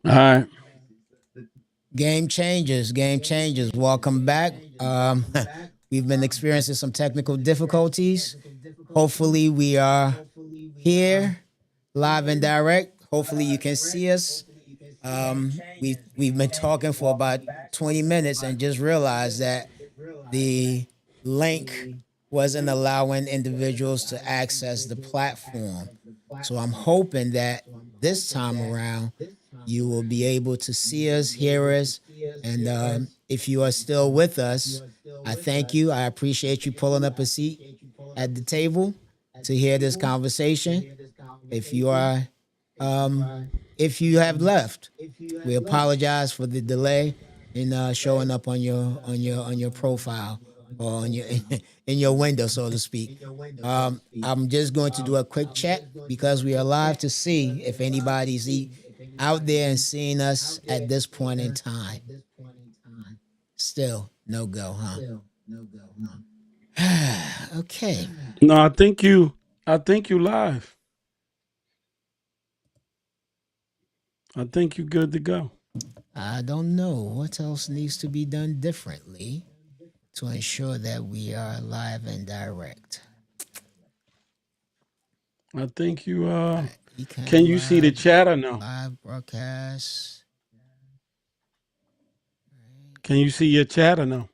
All right. Game changers, game changers. Welcome back. We've been experiencing some technical difficulties. Hopefully, we are here live and direct. Hopefully, you can see us. We've been talking for about 20 minutes and just realized that the link wasn't allowing individuals to access the platform. So I'm hoping that this time around you will be able to see us, hear us, and if you are still with us, I thank you. I appreciate you pulling up a seat at the table to hear this conversation. If you are, if you have left, we apologize for the delay in showing up on your profile or on your in your window, so to speak. I'm just going to do a quick check because we are live to see if anybody's out there and seeing us at this point in time. Still no go, huh? Okay. No, I think you live. I think you good to go. I don't know what else needs to be done differently to ensure that we are live and direct. I think you can Econ you see the live, chat or no? live broadcast. Can you see your chat or no?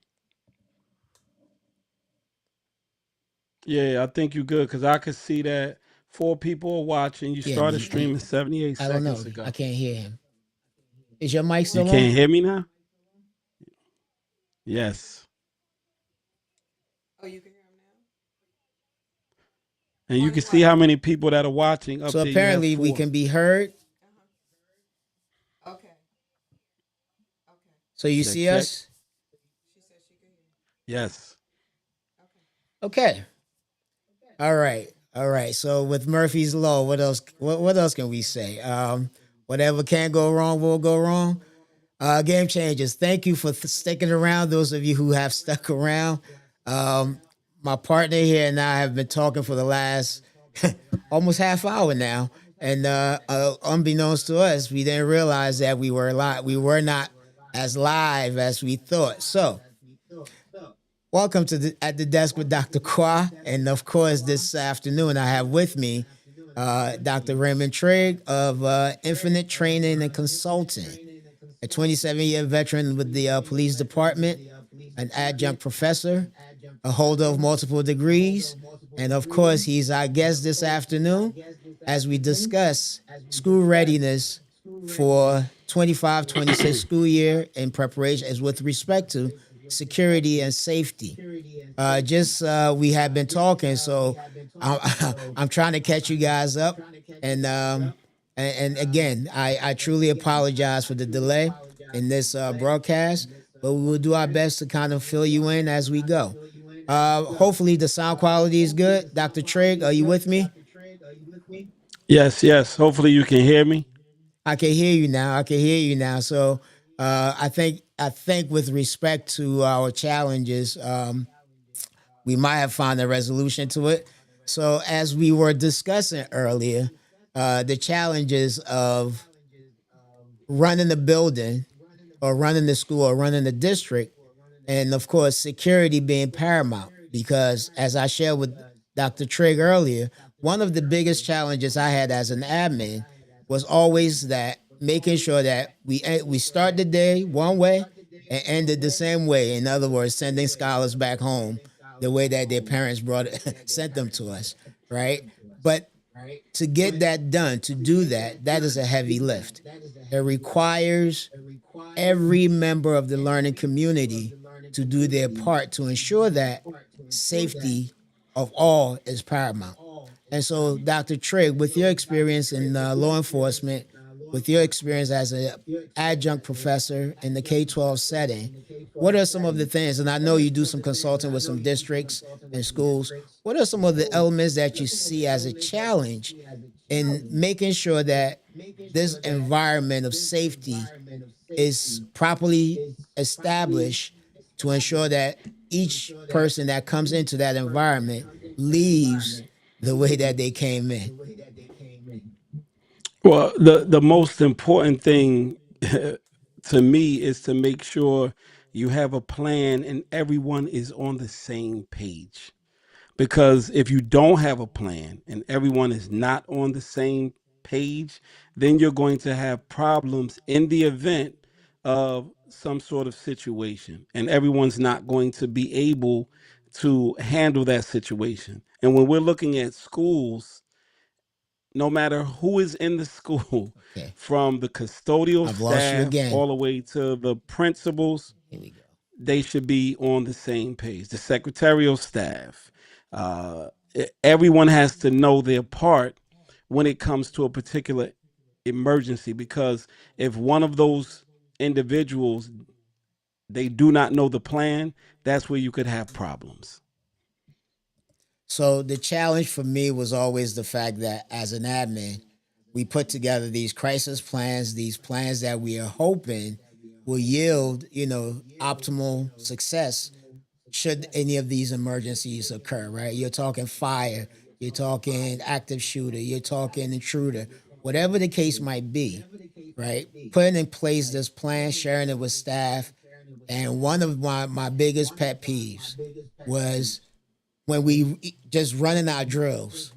Yeah, I think you good because I could see that four people are watching. You Yeah, started streaming 78 I don't know. seconds I ago. can't hear him. Is your mic You still on? can't hear me now? Yes. And you can see how many people that are watching. Up So there you have apparently we four. can be heard. So you Check, see check. us? Yes. Okay. All right. All right. So with Murphy's law, what else? What else can we say? Whatever can go wrong will go wrong. Game changers. Thank you for sticking around. Those of you who have stuck around. Um, my partner here and I have been talking for the last almost half hour now, and unbeknownst to us, we didn't realize that we were live. We were not as live as we thought. So welcome to at the desk with Dr. Qua, and of course, this afternoon I have with me Dr. Raymond Trigg of Infinite Training and Consulting, a 27-year veteran with the police department, an adjunct professor, a holder of multiple degrees, and of course, he's our guest this afternoon as we discuss school readiness for 25-26 school year in preparation as with respect to security and safety. Just we have been talking, so I'm trying to catch you guys up, and and again, I truly apologize for the delay in this broadcast, but we will do our best to kind of fill you in as we go. Hopefully the sound quality is good. Dr. Trigg, are you with me? Yes, yes. Hopefully you can hear me. I can hear you now. I can hear you now. So I think with respect to our challenges, we might have found a resolution to it. So as we were discussing earlier, the challenges of running the building or running the school or running the district, and of course security being paramount. Because as I shared with Dr. Trigg earlier, one of the biggest challenges I had as an admin was always that making sure that we start the day one way and end it the same way. In other words, sending scholars back home the way that their parents brought it, sent them to us, right? But to get that done, to do that, that is a heavy lift. It requires every member of the learning community to do their part to ensure that safety of all is paramount. And so, Dr. Trigg, with your experience in law enforcement, with your experience as an adjunct professor in the K-12 setting, what are some of the things, and I know you do some consulting with some districts and schools, what are some of the elements that you see as a challenge in making sure that this environment of safety is properly established to ensure that each person that comes into that environment leaves the way that they came in? Well, the most important thing to me is to make sure you have a plan and everyone is on the same page. Because if you don't have a plan and everyone is not on the same page, then you're going to have problems in the event of some sort of situation. And everyone's not going to be able to handle that situation. And when we're looking at schools, no matter who is in the school, Okay. from the custodial I've lost you staff again. all the way to the principals, Here we go. they should be on the same page. The secretarial staff, everyone has to know their part when it comes to a particular emergency. Because if one of those individuals they do not know the plan, that's where you could have problems. So the challenge for me was always the fact that as an admin, we put together these crisis plans, these plans that we are hoping will yield, optimal success should any of these emergencies occur, right? You're talking fire, you're talking active shooter, you're talking intruder, whatever the case might be, right? Putting in place this plan, sharing it with staff. And one of my biggest pet peeves was when we just running our drills.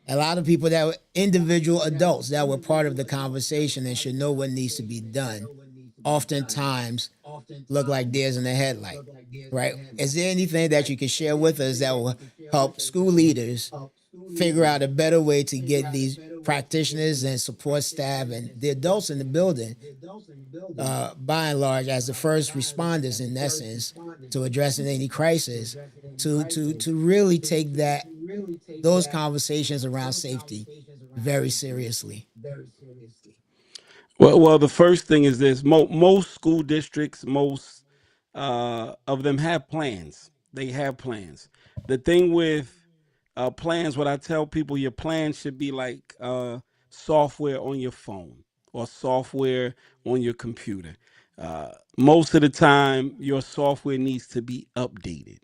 A lot of people that were individual adults that were part of the conversation and should know what needs to be done oftentimes look like deers in the headlight, right? Is there anything that you can share with us that will help school leaders figure out a better way to get these practitioners and support staff and the adults in the building, by and large, as the first responders in essence to addressing any crisis, to really take those conversations around safety very seriously? Well, the first thing is this: most school districts, most of them have plans. They have plans. The thing with plans, what I tell people, your plan should be like software on your phone or software on your computer. Most of the time, your software needs to be updated.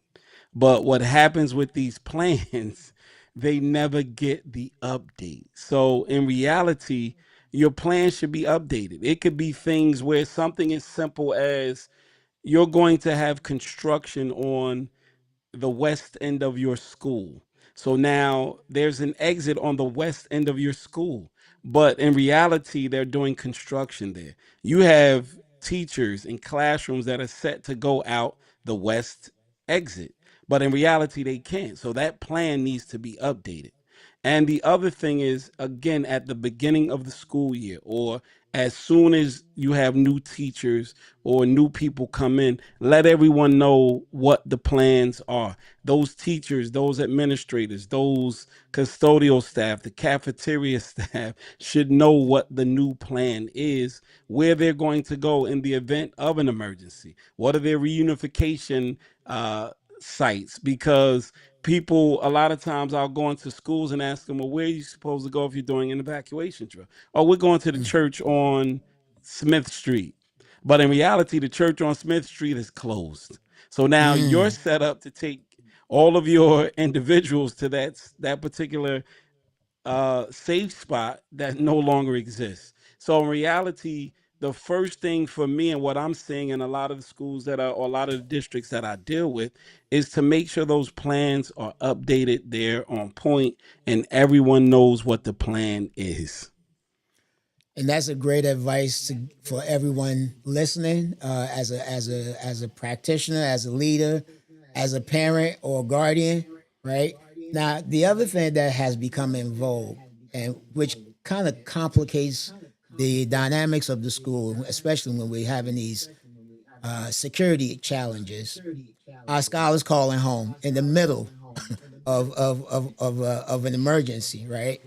But what happens with these plans, they never get the update. So in reality, your plan should be updated. It could be things where something as simple as you're going to have construction on the west end of your school. So now there's an exit on the west end of your school. But in reality, they're doing construction there. You have teachers in classrooms that are set to go out the west exit. But in reality, they can't. So that plan needs to be updated. And the other thing is, again, at the beginning of the school year, or as soon as you have new teachers or new people come in, let everyone know what the plans are. Those teachers, those administrators, those custodial staff, the cafeteria staff should know what the new plan is, where they're going to go in the event of an emergency. What are their reunification sites? Because people, a lot of times I'll go into schools and ask them, well, where are you supposed to go if you're doing an evacuation drill? Oh, we're going to the church on Smith Street. But in reality, the church on Smith Street is closed. So now you're Mm. set up to take all of your individuals to that particular safe spot that no longer exists. So in reality, the first thing for me and what I'm seeing in a lot of the schools that are, or a lot of the districts that I deal with, is to make sure those plans are updated, they're on point, and everyone knows what the plan is. And that's a great advice for everyone listening, as a practitioner, as a leader, as a parent or guardian, right? Now, the other thing that has become in vogue, and which kind of complicates the dynamics of the school, especially when we're having these security challenges, our scholars calling home in the middle of an emergency, right?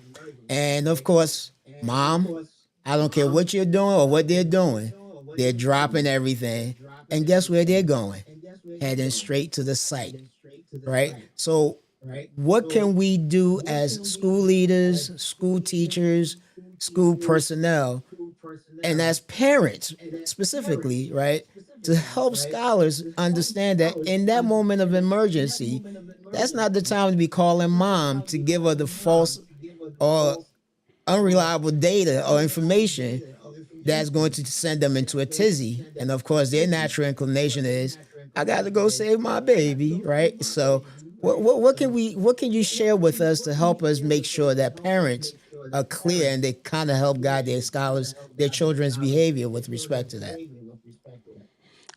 And of course, mom, I don't care what you're doing or what they're doing, they're dropping everything. And guess where they're going? Heading straight to the site, right? So, what can we do as school leaders, school teachers, school personnel, and as parents specifically, right? To help scholars understand that in that moment of emergency, that's not the time to be calling mom to give her the false or unreliable data or information that's going to send them into a tizzy. And of course, their natural inclination is, I got to go save my baby, right? So, what can you share with us to help us make sure that parents are clear and they kind of help guide their scholars, their children's behavior with respect to that?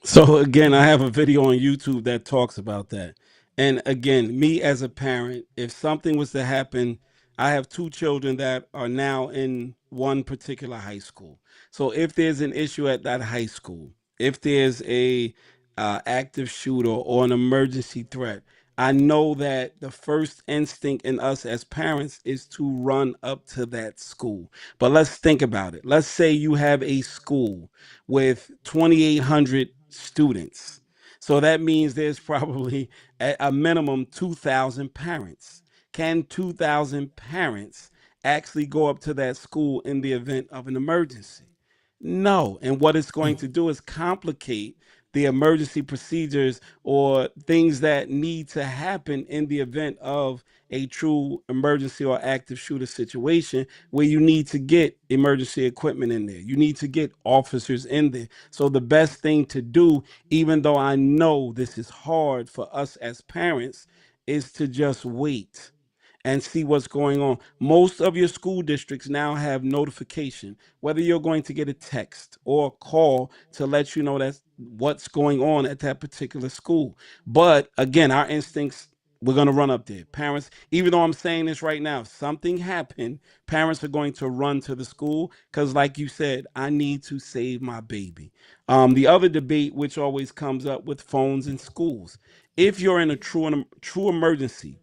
So again, I have a video on YouTube that talks about that. And again, me as a parent, if something was to happen, I have two children that are now in one particular high school. So if there's an issue at that high school, if there's a active shooter or an emergency threat, I know that the first instinct in us as parents is to run up to that school. But let's think about it. Let's say you have a school with 2,800 students. So that means there's probably a minimum 2,000 parents. Can 2,000 parents actually go up to that school in the event of an emergency? No. And what it's going to do is complicate the emergency procedures or things that need to happen in the event of a true emergency or active shooter situation where you need to get emergency equipment in there. You need to get officers in there. So the best thing to do, even though I know this is hard for us as parents, is to just wait and see what's going on. Most of your school districts now have notification, whether you're going to get a text or a call to let you know that's what's going on at that particular school. But again, our instincts, we're going to run up there. Parents, even though I'm saying this right now, if something happened, parents are going to run to the school because, like you said, I need to save my baby. The other debate, which always comes up with phones in schools, if you're in a true emergency,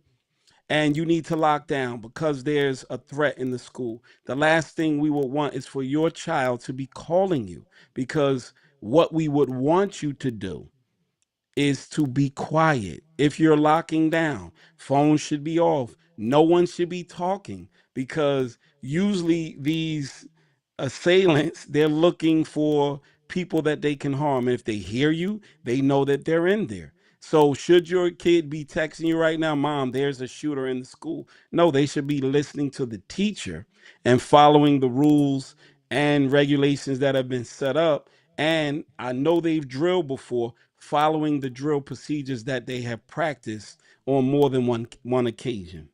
and you need to lock down because there's a threat in the school, the last thing we would want is for your child to be calling you, because what we would want you to do is to be quiet. If you're locking down, phones should be off. No one should be talking, because usually these assailants, they're looking for people that they can harm. And if they hear you, they know that they're in there. So should your kid be texting you right now, mom, there's a shooter in the school? No, they should be listening to the teacher and following the rules and regulations that have been set up. And I know they've drilled before, following the drill procedures that they have practiced on more than one occasion.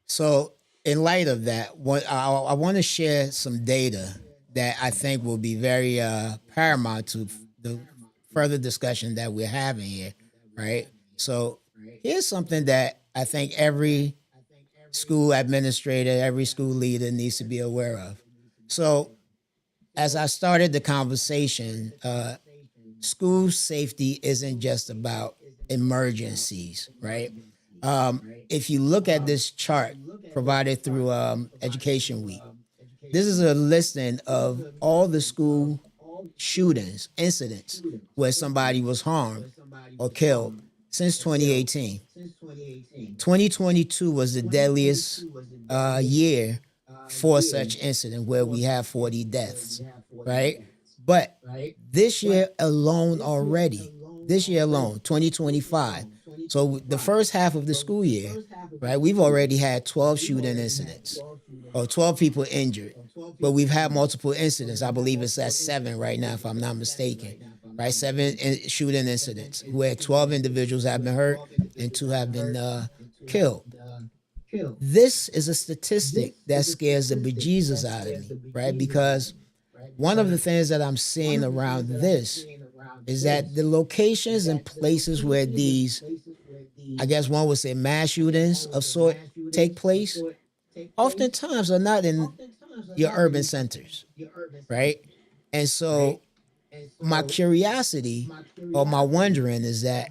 So, in light of that, I want to share some data that I think will be very paramount to the further discussion that we're having here, right? So, here's something that I think every school administrator, every school leader needs to be aware of. So, as I started the conversation, school safety isn't just about emergencies, right? If you look at this chart provided through Education Week, this is a listing of all the school shootings, incidents where somebody was harmed or killed since 2018. 2022 was the deadliest year for such incident where we have 40 deaths, right? But this year alone already, this year alone, 2025. So the first half of the school year, right, we've already had 12 shooting incidents or 12 people injured. But we've had multiple incidents. I believe it's at 7 right now, if I'm not mistaken. Right, 7 shooting incidents where 12 individuals have been hurt and 2 have been killed. This is a statistic that scares the bejesus out of me, right? Because one of the things that I'm seeing around this is that the locations and places where these, I guess one would say, mass shootings of sort take place, oftentimes are not in your urban centers, right? And so my curiosity or my wondering is that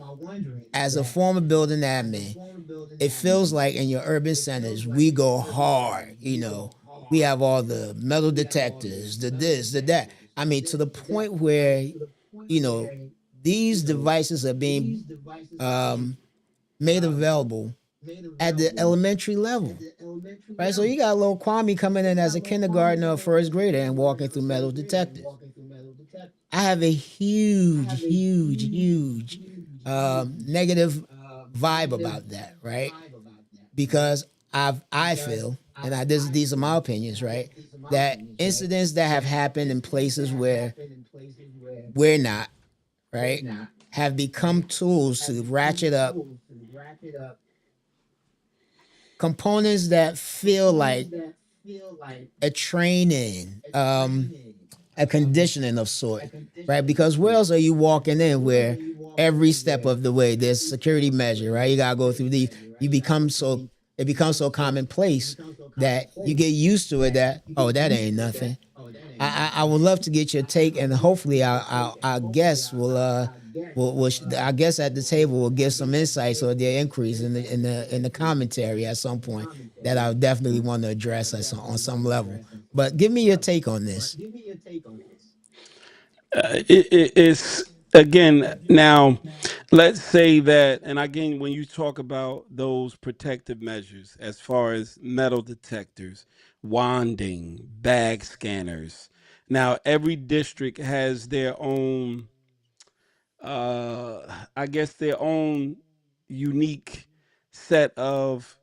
as a former building admin, it feels like in your urban centers, we go hard, we have all the metal detectors, the this, the that. I mean, to the point where, you know, these devices are being um, made available at the elementary level, right? So you got little Kwame coming in as a kindergartner or first grader and walking through metal detectors. I have a huge negative vibe about that, right? Because I feel and these are my opinions, right? That incidents that have happened in places where we're not, right, have become tools to ratchet up components that feel like a training, a conditioning of sort, right? Because where else are you walking in where every step of the way there's security measure, right? You gotta go through these. You become so it becomes so commonplace that you get used to it. That oh, that ain't nothing. I would love to get your take, and hopefully our guests will I guess at the table will give some insights or their increase in the commentary at some point that I definitely want to address on some level. But give me your take on this. It's again now. Let's say that, and again, when you talk about those protective measures, as far as metal detectors, wanding, bag scanners. Now, every district has their own I guess their own unique set of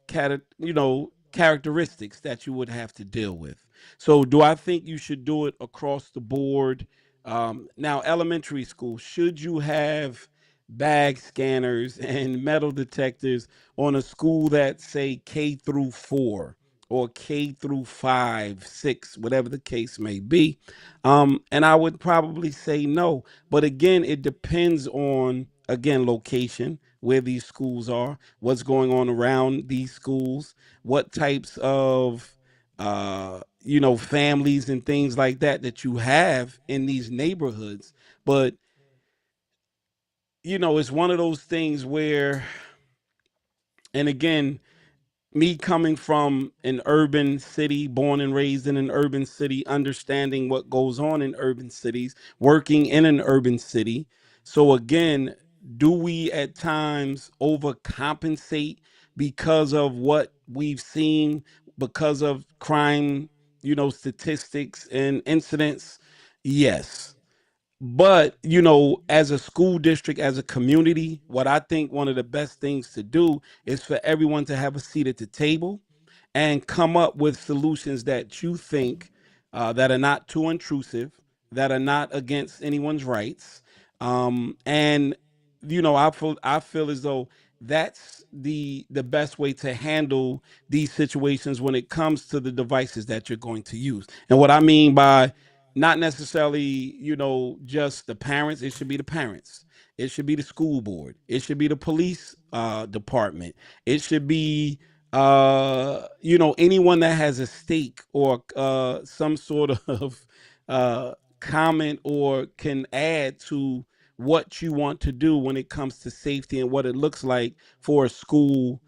characteristics that you would have to deal with. So do I think you should do it across the board? Now, elementary school, should you have bag scanners and metal detectors on a school that say K through 4 or K through 5, 6, whatever the case may be? And I would probably say no. But again, it depends on, again, location, where these schools are, what's going on around these schools, what types of families and things like that that you have in these neighborhoods. But it's one of those things where, and again, me coming from an urban city, born and raised in an urban city, understanding what goes on in urban cities, working in an urban city. So again, do we at times overcompensate because of what we've seen, because of crime, statistics and incidents? Yes. But, as a school district, as a community, what I think one of the best things to do is for everyone to have a seat at the table and come up with solutions that you think that are not too intrusive, that are not against anyone's rights. And I feel as though that's the best way to handle these situations when it comes to the devices that you're going to use. And what I mean by not necessarily, just the parents, it should be the parents. It should be the school board. It should be the police department. It should be anyone that has a stake or some sort of comment or can add to what you want to do when it comes to safety and what it looks like for a school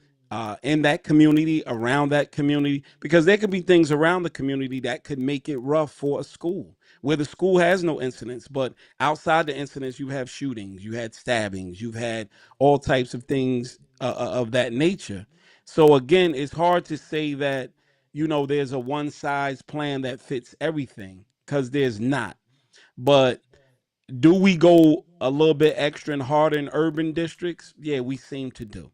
in that community, around that community, because there could be things around the community that could make it rough for a school where the school has no incidents, but outside the incidents, you have shootings, you had stabbings, you've had all types of things of that nature. So again, it's hard to say that there's a one size plan that fits everything, because there's not. But do we go a little bit extra and harder in urban districts? Yeah, we seem to do.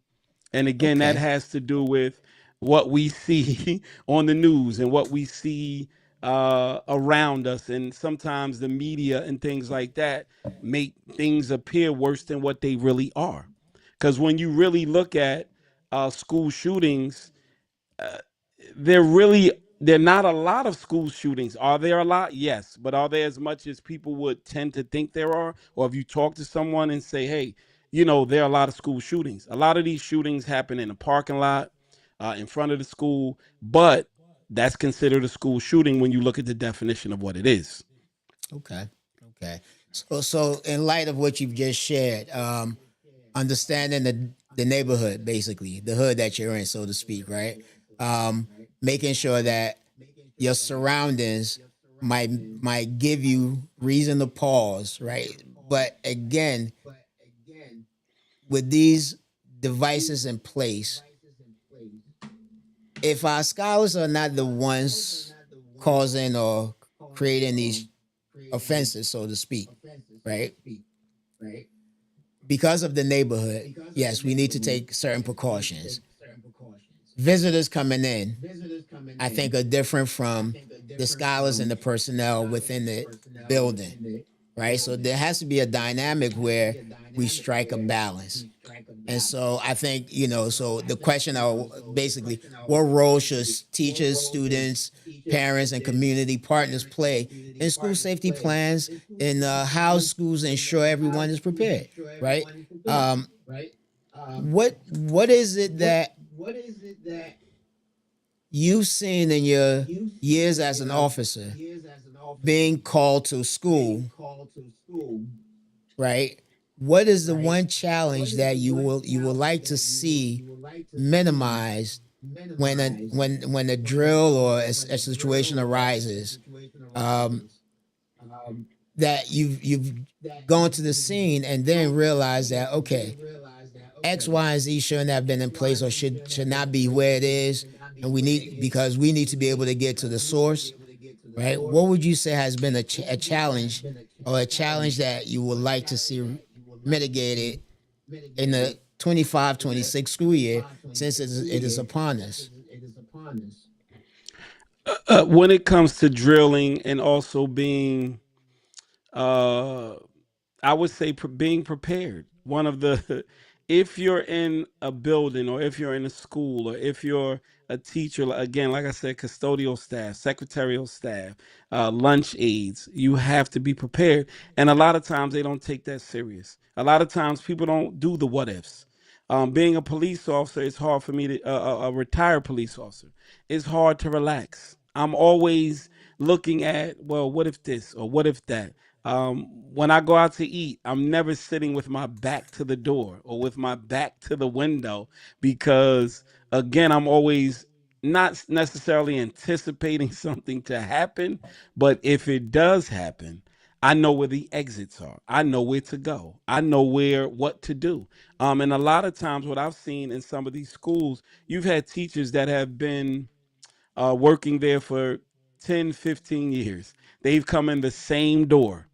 And again, that Okay. has to do with what we see on the news and what we see around us. And sometimes the media and things like that make things appear worse than what they really are. Because when you really look at school shootings, there really there are not a lot of school shootings. Are there a lot? Yes, but are there as much as people would tend to think there are? Or if you talk to someone and say, "Hey, there are a lot of school shootings. A lot of these shootings happen in the parking lot, in front of the school, but that's considered a school shooting when you look at the definition of what it is." Okay. Okay. So in light of what you've just shared, understanding the neighborhood, basically the hood that you're in, so to speak, right? Um, Making sure that your surroundings might give you reason to pause, right? But again, with these devices in place, if our scholars are not the ones causing or creating these offenses, so to speak, right? Because of the neighborhood, yes, we need to take certain precautions. Visitors coming in, I think, are different from the scholars and the personnel within the building, right? So there has to be a dynamic where we strike a balance. And so I think, so the question are basically, what role should teachers, students, parents, and community partners play in school safety plans, and how schools ensure everyone is prepared, right? Um, what is it that you've seen in your years as an officer being called to school, right? What is the one challenge that you would like to see minimized when a drill or a situation arises, um, that you've gone to the scene and then realize that, okay, X, Y, and Z shouldn't have been in place, or should not be where it is, and because we need to be able to get to the source, right? What would you say has been a challenge, or a challenge that you would like to see mitigated in the 25-26 school year, since it is upon us? When it comes to drilling and also being uh I would say being prepared. One of the, if you're in a building or if you're in a school or if you're a teacher, again, like I said, custodial staff, secretarial staff, lunch aides, you have to be prepared. And a lot of times they don't take that serious. A lot of times people don't do the what ifs. Being a police officer, it's hard for me to, a retired police officer, it's hard to relax. I'm always looking at, well, what if this or what if that? When I go out to eat, I'm never sitting with my back to the door or with my back to the window because, again, I'm always not necessarily anticipating something to happen, but if it does happen, I know where the exits are. I know where to go. I know what to do. And a lot of times, what I've seen in some of these schools, you've had teachers that have been working there for 10, 15 years. They've come in the same door,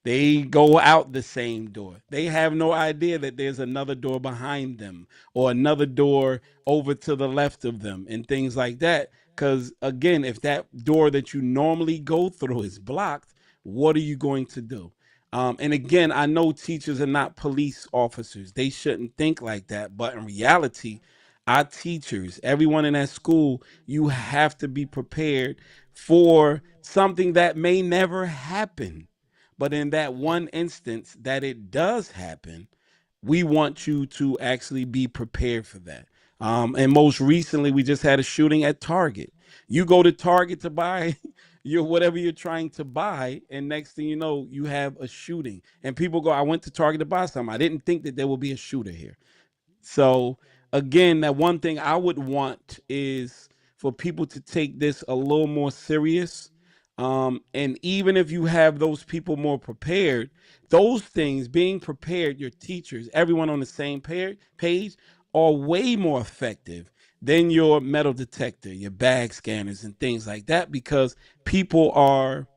they go out the same door. They have no idea that there's another door behind them or another door over to the left of them and things like that. Because again, if that door that you normally go through is blocked, what are you going to do? And again, I know teachers are not police officers. They shouldn't think like that. But in reality, our teachers, everyone in that school, you have to be prepared for something that may never happen. But in that one instance that it does happen, we want you to actually be prepared for that. And most recently, we just had a shooting at Target. You go to Target to buy your whatever you're trying to buy, and next thing you know, you have a shooting. And people go, "I went to Target to buy something. I didn't think that there would be a shooter here." So again, that one thing I would want is for people to take this a little more serious. And even if you have those people more prepared, those things, being prepared, your teachers, everyone on the same page, are way more effective than your metal detector, your bag scanners, and things like that, because people are,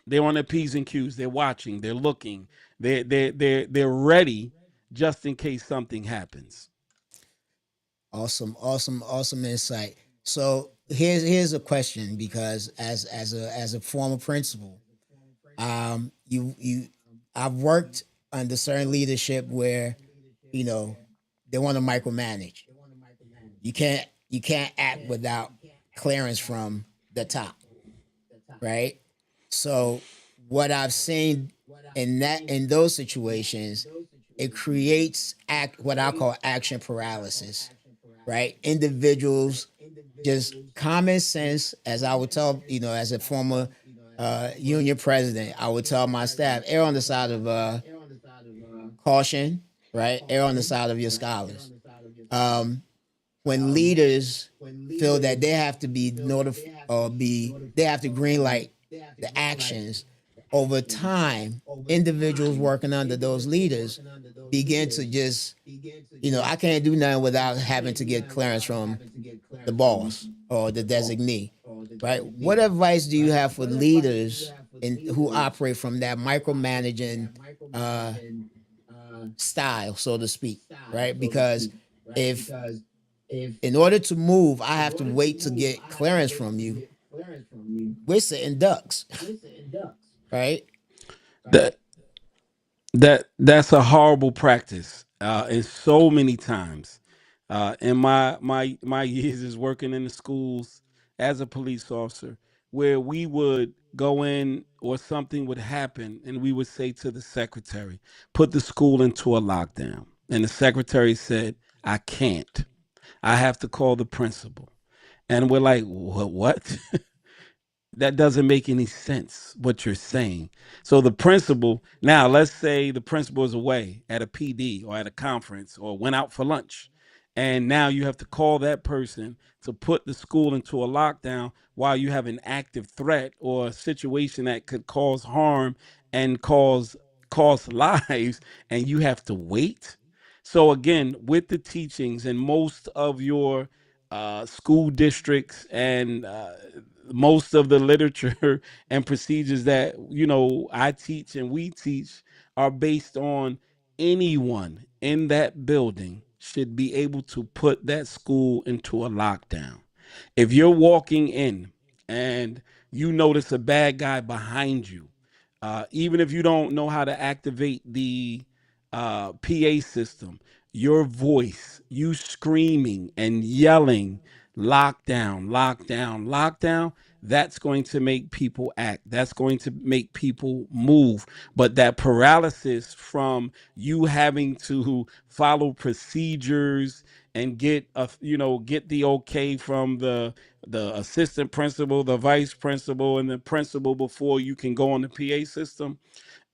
they're on their P's and Q's, they're watching, they're looking, they're ready just in case something happens. Awesome, awesome, awesome insight. So here's a question, because as a former principal, you I've worked under certain leadership where, you know they want to micromanage. You can't act without clearance from the top, right? So what I've seen in those situations, it creates what I call action paralysis, right? Individuals, just common sense, as I would tell, as a former union president, I would tell my staff, err on the side of caution, right? Err on the side of your scholars. Um, when leaders feel that they have to be notified, or they have to greenlight the actions, over time, individuals working under those leaders begin to just, I can't do nothing without having to get clearance from the boss or the designee, right? What advice do you have for leaders who operate from that micromanaging style, so to speak, right? Because if in order to move, I have to wait to get clearance from you. We're sitting ducks, right? That that's a horrible practice. And so many times, in my years is working in the schools as a police officer, where we would go in or something would happen, and we would say to the secretary, "Put the school into a lockdown," and the secretary said, "I can't. I have to call the principal." And we're like, What?" That doesn't make any sense what you're saying. So the principal, now let's say the principal is away at a PD or at a conference or went out for lunch. And now you have to call that person to put the school into a lockdown while you have an active threat or a situation that could cause harm and cause lives, and you have to wait. So again, with the teachings and most of your school districts and most of the literature and procedures that I teach and we teach are based on anyone in that building should be able to put that school into a lockdown. If you're walking in and you notice a bad guy behind you, even if you don't know how to activate the PA system, your voice, you screaming and yelling, lockdown, lockdown, lockdown, that's going to make people act. That's going to make people move. But that paralysis from you having to follow procedures and get the okay from the assistant principal, the vice principal, and the principal before you can go on the PA system,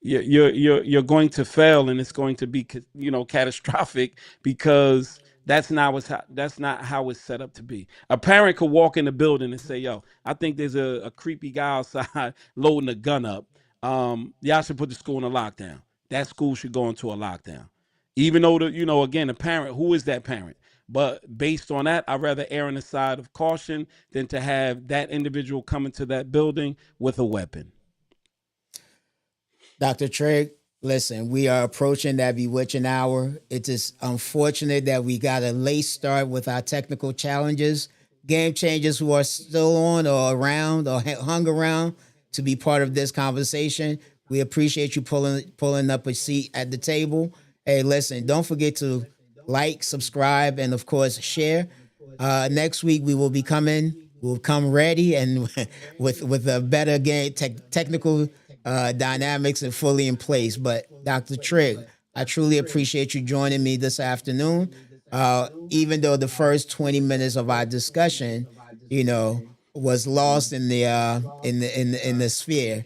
you're going to fail, and it's going to be catastrophic, because that's not how it's set up to be. A parent could walk in the building and say, "Yo, I think there's a creepy guy outside loading a gun up. Y'all should put the school in a lockdown." That school should go into a lockdown, even though again, the parent, who is that parent? But based on that, I'd rather err on the side of caution than to have that individual come into that building with a weapon. Dr. Trigg, listen, we are approaching that bewitching hour. It is unfortunate that we got a late start with our technical challenges. Game changers who are still on or around or hung around to be part of this conversation, we appreciate you pulling up a seat at the table. Hey, listen, don't forget to like, subscribe, and of course share. Next week we will be coming. We'll come ready and with a better game technical dynamics and fully in place. But Dr. Trigg, I truly appreciate you joining me this afternoon. Even though the first 20 minutes of our discussion, you know, was lost in the sphere,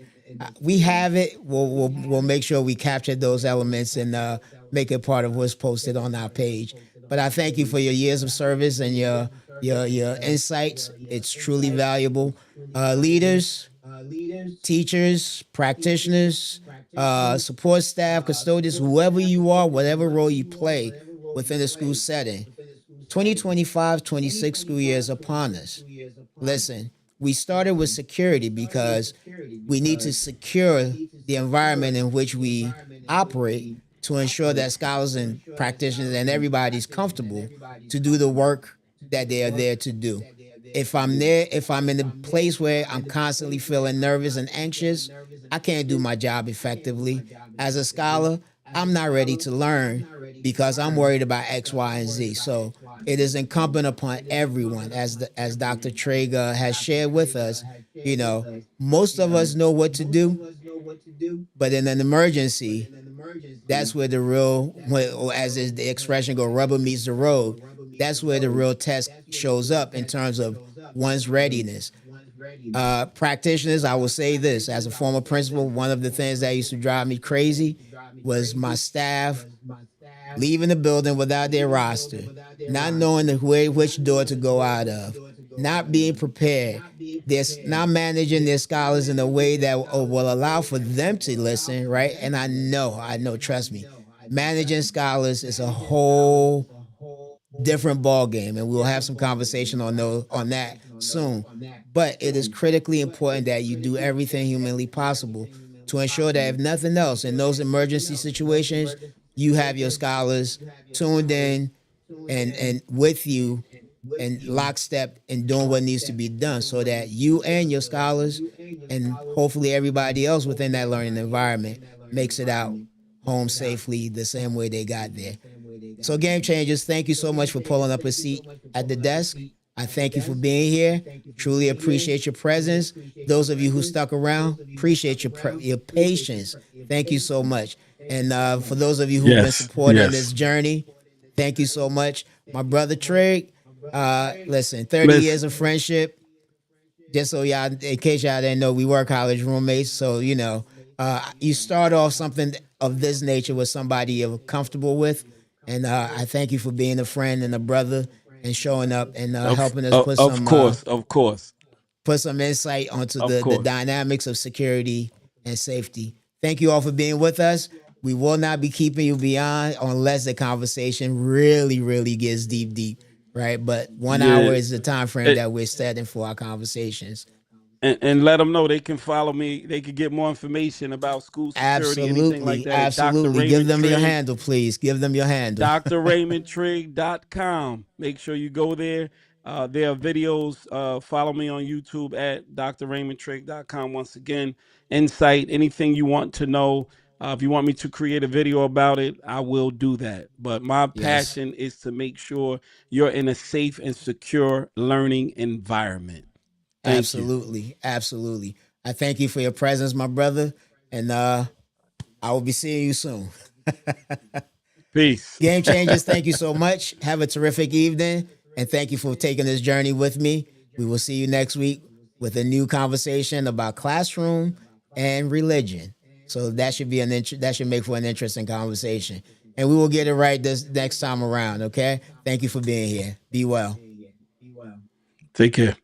we have it. We'll make sure we capture those elements and make it part of what's posted on our page. But I thank you for your years of service and your insights. It's truly valuable. Leaders, teachers, practitioners, support staff, custodians, whoever you are, whatever role you play within the school setting. 2025-26 school year is upon us. Listen, we started with security because we need to secure the environment in which we operate to ensure that scholars and practitioners and everybody's comfortable to do the work that they are there to do. If I'm in a place where I'm constantly feeling nervous and anxious, I can't do my job effectively. As a scholar, I'm not ready to learn because I'm worried about X, Y, and Z. So it is incumbent upon everyone, as Dr. Trigg has shared with us. Most of us know what to do, but in an emergency, that's where the real, or as the expression go, rubber meets the road. That's where the real test shows up in terms of one's readiness. Practitioners, I will say this as a former principal, one of the things that used to drive me crazy was my staff leaving the building without their roster, not knowing which door to go out of, not being prepared. They're not managing their scholars in a way that will allow for them to listen, right? And I know, trust me, managing scholars is a whole different ball game, and we'll have some conversation on that soon. But it is critically important that you do everything humanly possible to ensure that if nothing else, in those emergency situations, you have your scholars tuned in and with you and lockstep in doing what needs to be done so that you and your scholars and hopefully everybody else within that learning environment makes it out home safely the same way they got there. So, game changers, thank you so much for pulling up a seat at the desk. I thank you for being here. Truly appreciate your presence. Those of you who stuck around, appreciate your patience. Thank you so much. And for those of you who've been Yes, supporting yes. this journey, thank you so much. My brother Trigg, listen, 30 Listen, years of friendship. Just so y'all, in case y'all didn't know, we were college roommates. So, you start off something of this nature with somebody you're comfortable with. And I thank you for being a friend and a brother and showing up and helping us of course, of course, put some insight onto of the course. dynamics of security and safety. Thank you all for being with us. We will not be keeping you beyond unless the conversation really, really gets deep, deep, right? But 1 hour Yeah. is the time frame It, that we're setting for our conversations. and let them know they can follow me. They could get more information about school security, anything like Absolutely, that at Dr. absolutely. Give Raymond them your Trigg, handle, please. Give them your handle. drraymondtrigg.com. Make sure you go there. There are videos. Follow me on YouTube at drraymondtrigg.com. Once again, insight, anything you want to know. If you want me to create a video about it, I will do that. But my Yes, passion is to make sure you're in a safe and secure learning environment. Thank you. absolutely, absolutely. I thank you for your presence, my brother, and I will be seeing you soon. Peace. Game changers, thank you so much. Have a terrific evening, and thank you for taking this journey with me. We will see you next week with a new conversation about classroom and religion. So that should be that should make for an interesting conversation, and we will get it right this next time around. Okay. Thank you for being here. Be well. Take care.